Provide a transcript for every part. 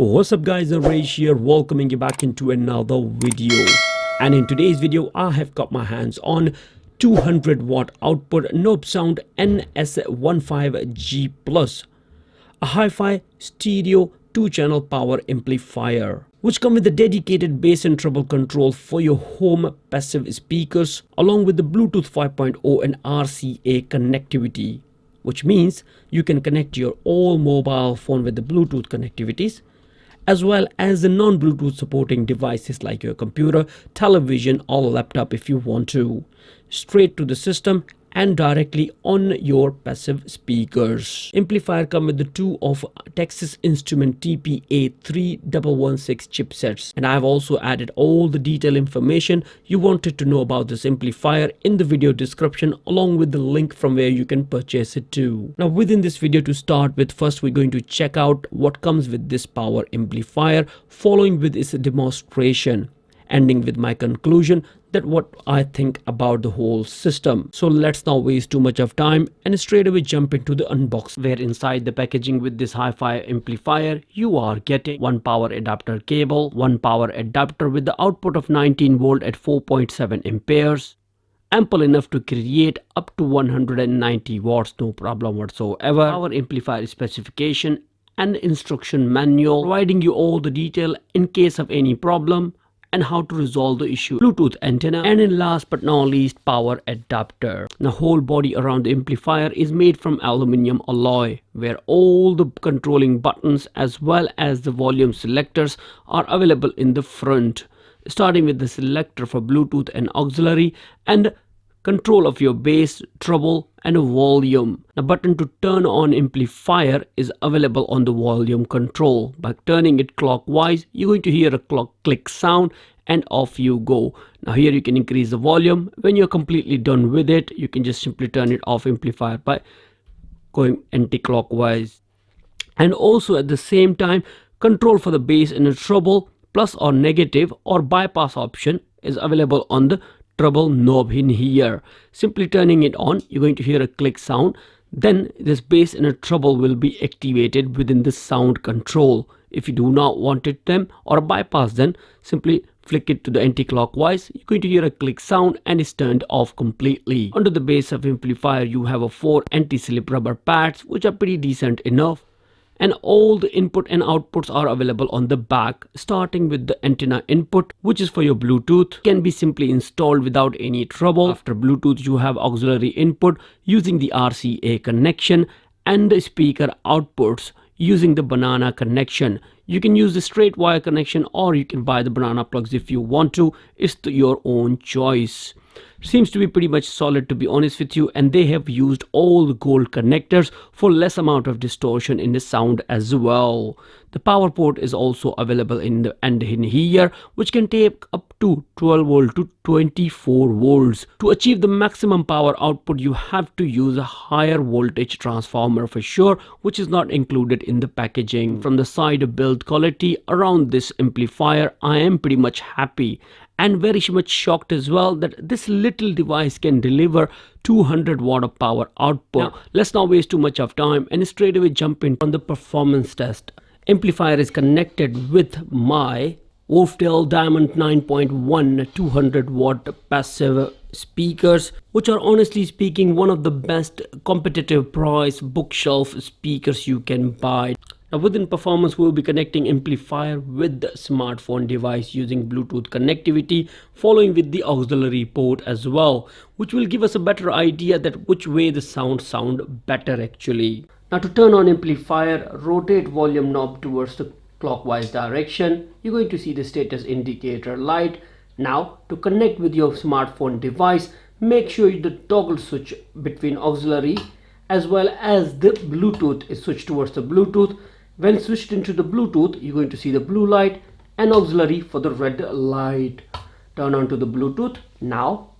What's up guys, Rajesh here, welcoming you back into another video. And in today's video I have got my hands on 200 watt output Nobsound NS15G Plus, a hi-fi stereo 2-channel power amplifier which come with a dedicated bass and treble control for your home passive speakers, along with the Bluetooth 5.0 and RCA connectivity, which means you can connect your all mobile phone with the Bluetooth connectivities, as well as the non-Bluetooth supporting devices like your computer, television or laptop if you want to, straight to the system and directly on your passive speakers. Amplifier come with the two of Texas Instrument TPA3116 chipsets, and I have also added all the detailed information you wanted to know about this amplifier in the video description, along with the link from where you can purchase it too. Now within this video, to start with, first we're going to check out what comes with this power amplifier, following with its demonstration, ending with my conclusion that what I think about the whole system. So let's not waste too much of time and straight away jump into the unboxing, where inside the packaging with this hi-fi amplifier you are getting one power adapter cable, one power adapter with the output of 19 volt at 4.7 amperes, ample enough to create up to 190 watts, no problem whatsoever. Our amplifier specification and instruction manual providing you all the detail in case of any problem and how to resolve the issue. Bluetooth antenna, and in last but not least, power adapter. The whole body around the amplifier is made from aluminum alloy, where all the controlling buttons as well as the volume selectors are available in the front, starting with the selector for Bluetooth and auxiliary and control of your bass, treble and volume. The button to turn on amplifier is available on the volume control. By turning it clockwise, you're going to hear a click sound and off you go. Now here you can increase the volume. When you're completely done with it, you can just simply turn it off amplifier by going anti-clockwise. And also at the same time, control for the bass and the treble, plus or negative or bypass option is available on the treble knob in here. Simply turning it on, you're going to hear a click sound. Then this bass and a treble will be activated within the sound control. If you do not want it them or bypass, then simply flick it to the anti-clockwise. You're going to hear a click sound and it's turned off completely. Under the base of amplifier you have a 4 anti-slip rubber pads which are pretty decent enough. And all the input and outputs are available on the back, starting with the antenna input, which is for your Bluetooth, can be simply installed without any trouble. After Bluetooth you have auxiliary input using the RCA connection, and the speaker outputs using the banana connection. You can use the straight wire connection or you can buy the banana plugs if you want to. It's your own choice. Seems to be pretty much solid, to be honest with you, and they have used all the gold connectors for less amount of distortion in the sound as well. The power port is also available in the end in here, which can take up to 12 volt to 24 volts. To achieve the maximum power output you have to use a higher voltage transformer for sure, which is not included in the packaging. From the side build quality around this amplifier, I am pretty much happy and very much shocked as well that this little device can deliver 200 watt of power output. Now, let's not waste too much of time and straight away jump in on the performance test. Amplifier is connected with my Wolftail Diamond 9.1 200 watt passive speakers, which are honestly speaking one of the best competitive price bookshelf speakers you can buy. Now within performance, we'll be connecting amplifier with the smartphone device using Bluetooth connectivity, following with the auxiliary port as well, which will give us a better idea that which way the sound better actually. Now to turn on amplifier, rotate volume knob towards the clockwise direction. You're going to see the status indicator light. Now to connect with your smartphone device, make sure the toggle switch between auxiliary as well as the Bluetooth is switched towards the Bluetooth. When switched into the Bluetooth, you're going to see the blue light and auxiliary for the red light. Turn on to the Bluetooth now,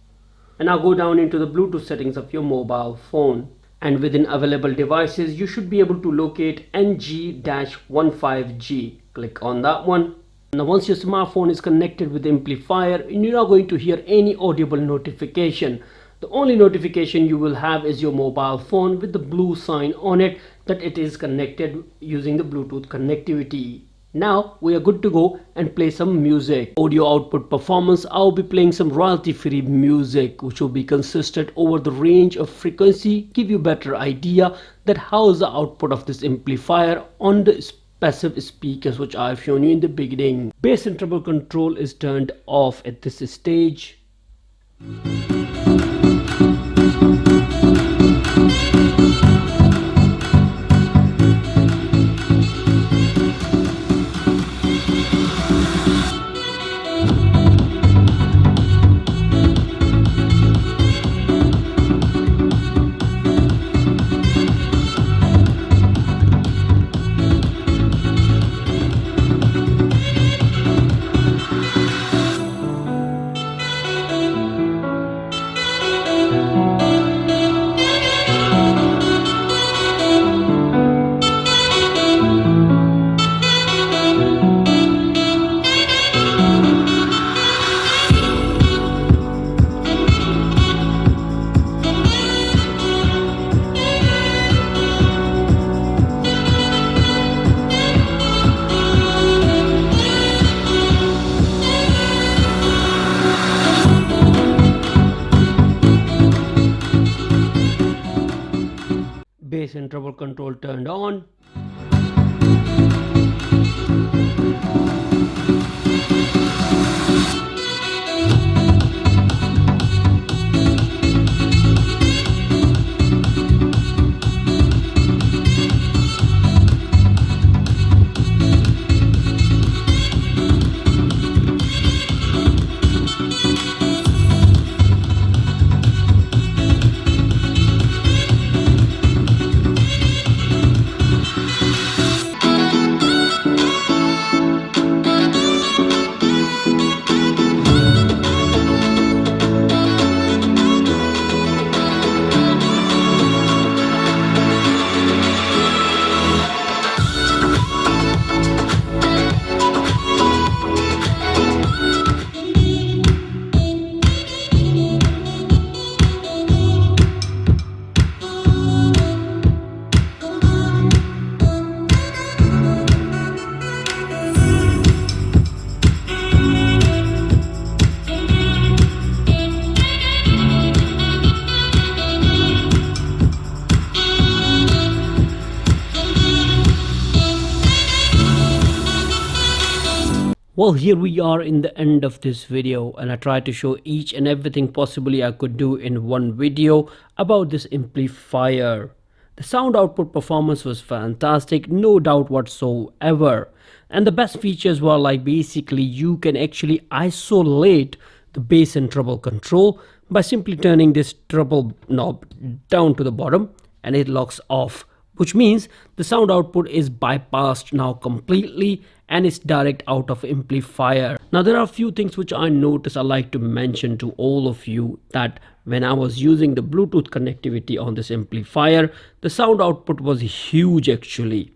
and now go down into the Bluetooth settings of your mobile phone, and within available devices you should be able to locate NG-15G. Click on that one. Now once your smartphone is connected with the amplifier, you're not going to hear any audible notification. The only notification you will have is your mobile phone with the blue sign on it that it is connected using the Bluetooth connectivity. Now we are good to go and play some music. Audio output performance, I'll be playing some royalty free music which will be consistent over the range of frequency, give you better idea that how is the output of this amplifier on the passive speakers which I've shown you in the beginning. Bass and treble control is turned off at this stage. Bass and treble control turned on. Well, here we are in the end of this video, and I tried to show each and everything possibly I could do in one video about this amplifier. The sound output performance was fantastic, no doubt whatsoever. And the best features were like basically you can actually isolate the bass and treble control by simply turning this treble knob down to the bottom and it locks off, which means the sound output is bypassed now completely and it's direct out of amplifier. Now there are a few things which I noticed I like to mention to all of you, that when I was using the Bluetooth connectivity on this amplifier, the sound output was huge actually,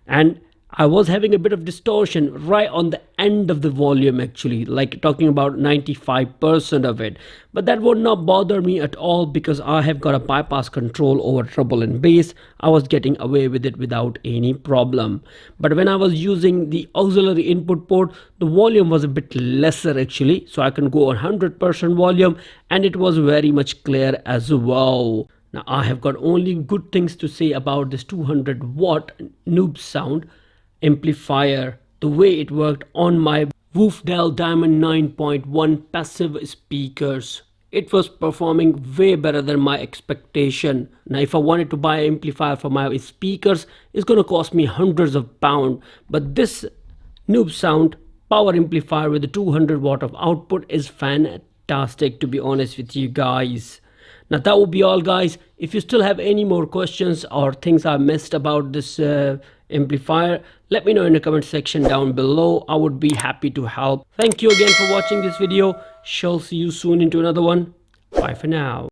and I was having a bit of distortion right on the end of the volume actually, like talking about 95% of it. But that would not bother me at all because I have got a bypass control over treble and bass. I was getting away with it without any problem. But when I was using the auxiliary input port, the volume was a bit lesser actually. So I can go on 100% volume and it was very much clear as well. Now I have got only good things to say about this 200 watt Nobsound amplifier, the way it worked on my Wolfdale Diamond 9.1 passive speakers. It was performing way better than my expectation. Now if I wanted to buy an amplifier for my speakers, it's gonna cost me hundreds of pounds, but this Nobsound power amplifier with the 200 watt of output is fantastic, to be honest with you guys. Now that will be all guys. If you still have any more questions or things I missed about this amplifier, let me know in the comment section down below. I would be happy to help. Thank you again for watching this video. Shall see you soon into another one. Bye for now.